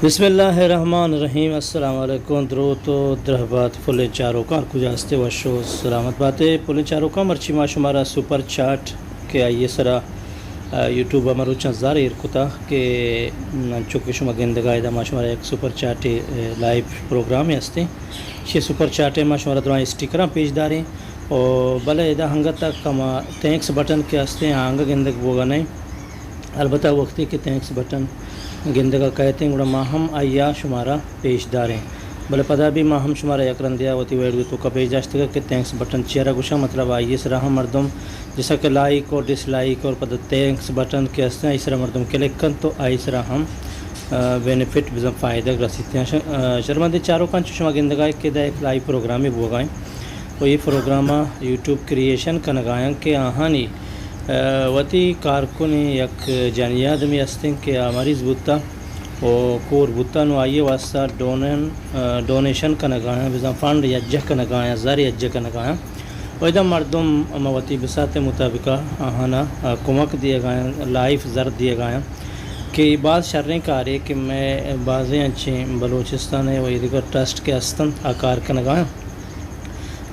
بسم اللہ الرحمن الرحیم۔ السلام علیکم۔ درود و درہبات فل چاروں کا کجاستے وشو سلامت باتیں پل چاروں کا مرچی ما شمارا سپر چاٹ کے آئیے سرا یوٹیوب ہمارو چنزار ایرکتا کہ چونکہ شما گندگاہ دا ما شمارا ایک سپر چاٹ لائیو پروگرام ہستے یہ سپر چاٹ ما شمارا درائیں اسٹیکراں پیش داریں اور بلے ادا ہنگتا کما تھینکس بٹن کے ہستے آنگا گندگ بوگا نہیں البتہ وقتی کہ تھینکس بٹن گندگا کہتے ہیں گوڑا ماہم آیا شمارا پیش داریں بلے پدا بھی ماہم شمارا یکرن دیا ہوتی ویڈیو تو کا پیش داشتے گا کہ تھینکس بٹن چیرہ گوشا مطلب آئیے سرا ہم مردم جیسا کہ لائک اور ڈس لائک اور پدا تھینکس بٹن کے ہستے ہیں اس طرح مردم کلک کن تو آئی سرا ہم بینیفٹ بزم فائدہ رسیتے ہیں شرمندی چاروں کان شما گندگاہ کے دا ایک لائیو پروگرامی بوگائیں وہ یہ پروگرامہ یوٹیوب کریشن کنگائیں کہ آہانی وتی کارکنی یک جانی آدمی ہستیں کہ مریض بوتا و کور بوتا نو آئیے واسطہ ڈونیشن کنگائیں بزن فنڈ یجہ کنگائیں زر یجہ کنگائیں و ادھا مردم وتی بسات مطابقہ آہانا کمک دیے گائیں لائف زر دیے گائیں کہ بعض شریں کارے کہ میں بعضیں اچھیں بلوچستان ہے و یہ دیگر ٹرسٹ کے ہستن آکار کنگائیں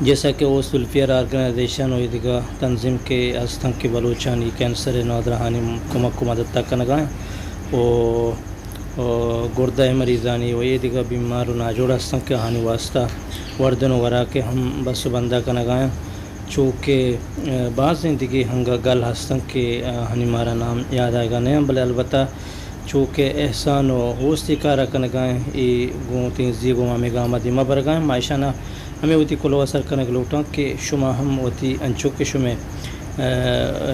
جیسا کہ وہ سلفیئر آرگنائزیشن ہوئی دیگا تنظیم کے ہستن کے بلوچانی کینسر نودرہانی کمک کو مدد تک کنگائیں و گردہ مریضانی و یہ دیگا بیمار و ناجوڑ ہستن کے ہانی واسطہ وردن ورا کے ہم بس بندہ کنگائیں چونکہ بعض زندگی ہنگا گل ہستن کے ہنی مارا نام یاد آئے گا نہیں بلے البتہ چونکہ احسان و ہوستی کارا کنگائیں ای گونتی زیگو مامی گاما دیما برگائیں معاشانہ ہمیں وتی کلو اثر کنگ لوٹاں کہ شما ہم وتی انچو کے شما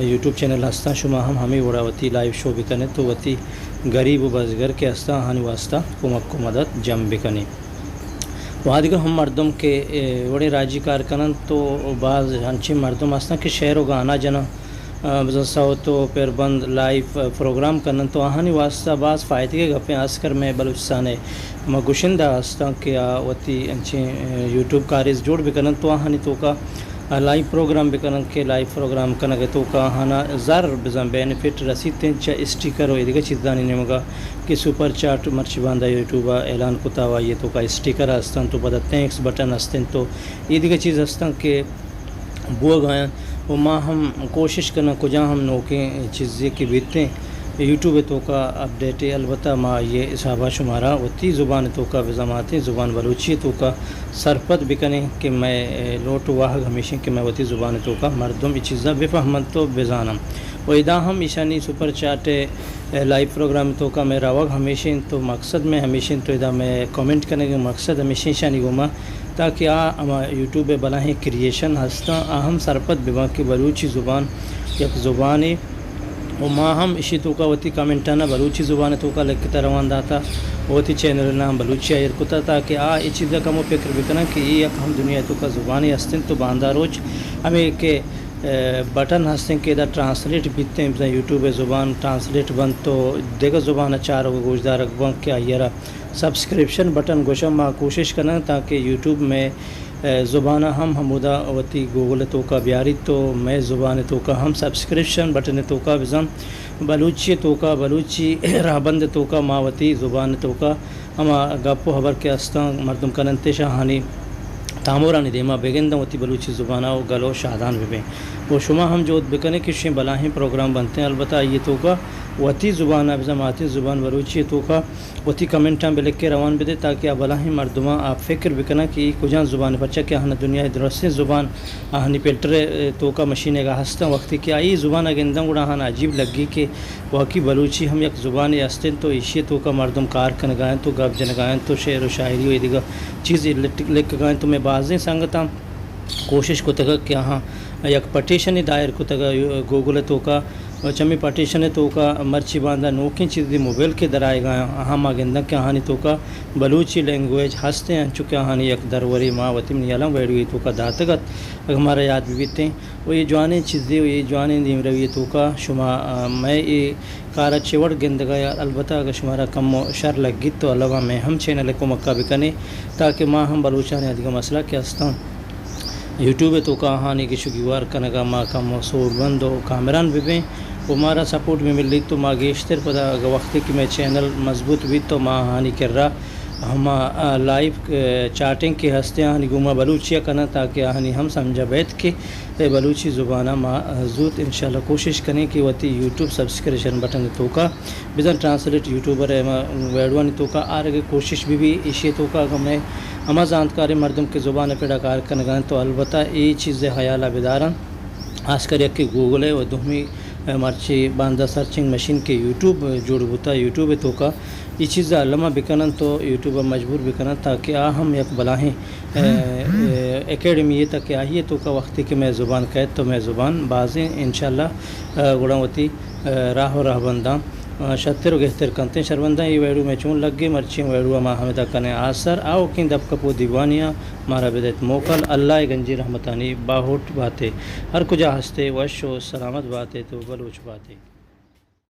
یوٹیوب چینل ہستاں شما ہمیں وڑا وتی لائیو شو بکنے تو وتی غریب و بزگر کے ہستاں ہانی واسطہ کمک کو مدد جم بکنے وہاں دیگر ہم مردم کے وڑے راجی کارکنن تو بعض ہنچی مردم ہستاں کہ شہر و گانا جنا بزنساو تو پیر بند لائیو پروگرام کرنا تو آہانی واسطہ بعض فائدے کے گپیں آسکر میں بلوچستان ہے گوشندہ ہستاں کہ وتی انچیں یوٹیوب کاریز جوڑ بھی کرن تو آہانی تو کا لائیو پروگرام بھی کرن کے لائیو پروگرام کنگے تو کا آہانا زر بزن بینیفٹ رسیدیں چا اسٹیکر ہو یہ دیگا چیزانی نمگا کہ سپر چاٹ مرچی باندھا یوٹیوبا اعلان کتا ہوا یہ تو کا اسٹیکر ہستن تو پدا تھینکس بٹن ہستن تو یہ دیگا چیز ہستن کہ بو گائیں وہ ماں ہم کوشش کرنا کجا ہم نوکیں چیزیں کی بیتیں یوٹیوب تو کا اپڈیٹ البتہ ماں یہ صحابہ شمارا وتی زبان تو کا وزاماتی زبان بلوچی تو کا سرپت بکنے کہ میں لوٹ واہگ ہمیشہ کہ میں وتی زبان تو کا مردم یہ چیزیں بے فہمن تو بزانم و ادا ہم ایشانی سپر چاٹ لائیو پروگرام تو کا میرا وقت ہمیشہ تو مقصد میں ہمیشہ تو ادا میں کامنٹ کرنے کے مقصد ہمیشہ ایشانی گما تاکہ ہما یوٹیوب بلاہیں کریشن ہستاں اہم سرپت ببا کی بلوچی زبان یک زبان و ماں ہم اسی تو کا وتی کامنٹانا بلوچی زبان تو کا لکھتا روان داتا وتی چینل نام بلوچی آئیر کتا تاکہ یہ چیزیں کا مو فکر بکنا کہ یہ یک ہم دنیا تو کا زبانی ہستن تو باندھا روچ ہمیں کہ بٹن ہستیں کہ دا ٹرانسلیٹ بیتیں یوٹیوب زبان ٹرانسلیٹ بند تو دیگر زبان چاروں کو گوشدار اکبان کیا یہ سبسکرپشن بٹن گوشا ماں کوشش کرنا تاکہ یوٹیوب میں زبانہ ہم ہمودا وتی گوگل تو کا بیاری تو میں زبان تو کا ہم سبسکرپشن بٹن تو کا بزم بلوچی تو کا بلوچی رابند تو کا ماوتی زبان تو کا ہما گپو خبر کے استان مردم کننتے شاہانی تامورانی دیما بیگندہ وتی بلوچی زبانہ و گلو شادان بھی وہ شما ہم جو بکنے کہ شیں بلاہیں پروگرام بنتے ہیں البتہ یہ تو کا وتی زبان ابزماتی زبان بلوچی تو کا وتی کمنٹاں بھی لکھ کے روان بھی دے تاکہ بلاہیں مردماں آپ فکر بکنا کہ کجان زبان پرچا کہ ہاں دنیا درست زبان ہانی پلٹر تو کا مشینیں کا ہستاں وقتی کہ آئی زبان اگندہ گوڑا ہاں عجیب لگی کہ واقعی بلوچی ہم یک زبان ہستن تو ایشی تو کا مردم کار کنگائیں تو گپ جنگائیں تو شعر و شاعری ہوئی دیگا چیزیں لکھ گائیں تو میں بعضیں سنگتاں کوشش کو تگا کہ ہاں یک پٹیشن دائر کو تگا گوگل تو کا چمی پٹیشن تو کا مرچی باندھا نوکیں چیزیں موبائل کے درائے گئے ہم آگندہ کہ ہانی تو کا بلوچی لینگویج ہستے ہیں چونکہ ہانی یک دروری ماں وطیم نیالم ویڈوی تو کا داتگت ہمارا یاد بھی بیتے ہیں وہ یہ جوانیں چیزیں یہ جوانیں دیم روی تو کا شما میں یہ کارا چوڑ گندگایا البتہ اگر شمارا کم و شر لگ گی تو علاوہ میں ہم چینل کو مکہ بکنے تاکہ ماں ہم بلوچان ادھگا مسئلہ کیا ہستاں یوٹیوب تو کا ہانی کی شگیوار کنگا ماں کا موصول بند و کامران بھی وہ ہمارا سپورٹ بھی مل رہی تو ماں گیشتر پتہ وقت کہ میں چینل مضبوط بھی تو ماں ہانی کر رہا ہم لائیو چاٹنگ کے ہستے ہانی گوما بلوچیا کرنا تاکہ ہانی ہم سمجھا بیت کہ بلوچی زبانہ محضوط انشاءاللہ کوشش کریں کہ وہ یوٹیوب سبسکرپشن بٹن تو کا بزن ٹرانسلیٹ یوٹیوبر ویڈوانی تو کا آرگے کوشش بھی اشی تو کا ہمیں ہما زانتکار مردم کے زبان پیڑا کار کرنے گئے تو البتہ یہ چیز حیالہ بیدارن خاص کر کہ گوگل ہے وہ دومی مرچی باندھا سرچنگ مشین کے یوٹیوب جوڑ ہوتا یوٹیوب تو کا یہ چیز علامہ بکنن تو یوٹیوبر مجبور بکنن تاکہ ہم یک بلاہیں اکیڈمی یہ تک آئیے تو کا وقت کہ میں زبان قید تو میں زبان بازیں انشاءاللہ گڑاوتی راہ و راہ بنداں شتر و گہتر کنتے شرمندہ یہ ویڈیو میں چون لگ گئے مرچیں ویڈیو ما ہمیں کنے آثر آؤ کن دب کپو دیوانیاں مارا بدایت موکل اللہ گنجی رحمتانی باہوٹ باتیں ہر کجا ہستے وش و سلامت باتیں تو بلوچ باتیں